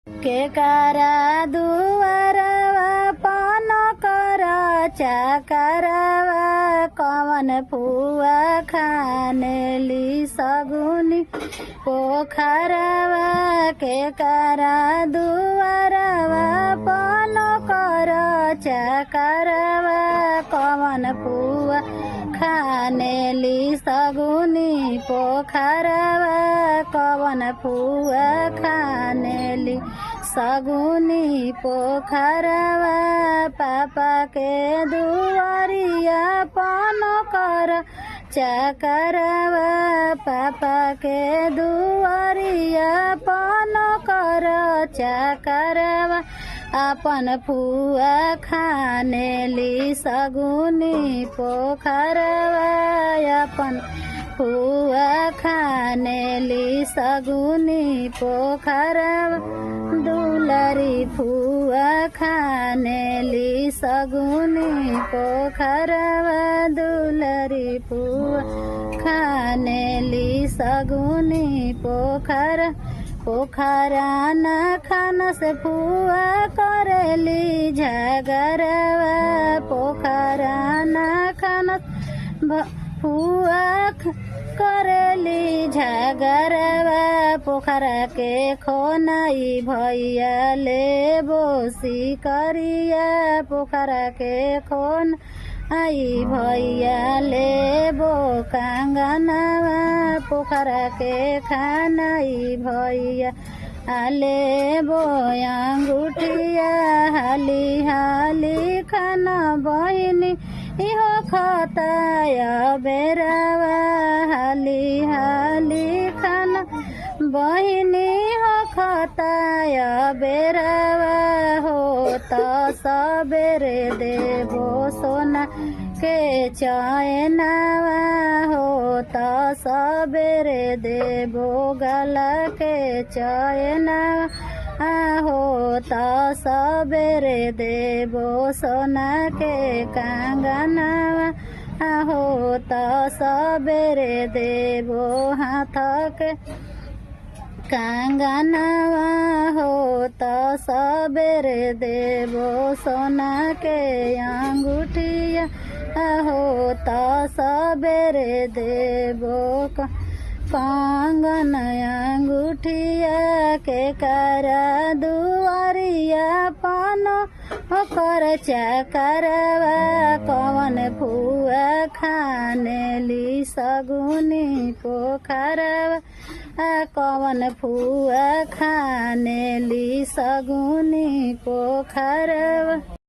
के कारा दुआरवा पन कर चाकरवा कवन फुआ खानेली सगुनी पोखरवा के कारा दुआरवा पन कर चाकरवा कवन फुआ खानेली सगुनी पोखरवा कवन फुआ खानेली सगुनी पोखरवा पापा के दुआरिया पन कर चाकरवा पापा के दुआरिया पन कर चाकरवा अपन फुआ खानेली सगुनी पोखरवा अपन फुआ खानेली सगुनी पोखरवा दुलारी फुआ खानेली सगुनी पोखरवा दुलारी फुआ खानेली सगुनी पोखरा न खाना से फुआ करेली झगरवा पोखरा न खाना फुआ करेली झगरवा पोखरा के खोनाई भैया ले बोसी करिया पोखरा के खोन आई भैया ले बो कांगनवा पोखरा के खानाई भैया आले बो अंगूठिया हाली हाली खाना बहिनी इहो खताया बेरावा हाली हाली खाना बहिनी हो खताया बेरावा हो तो सबेरे देबो सोना के चैनवा हो तो सबेरे देबो गला के चैनवा हो तो सबेरे देबो सोना के कंगनवा हो तो सबेरे देबो हाथ के कंगनवा हो तो सबेरे देबो सोना के अंगूठिया हो तो सबेरे देबो कंगन अंगूठिया के करा दुआरिया पनो कर चाकरवा कवन फुआ खानेली सगुनी पोखरवा कवन फुआ खानेली सगुनी पोखरवा।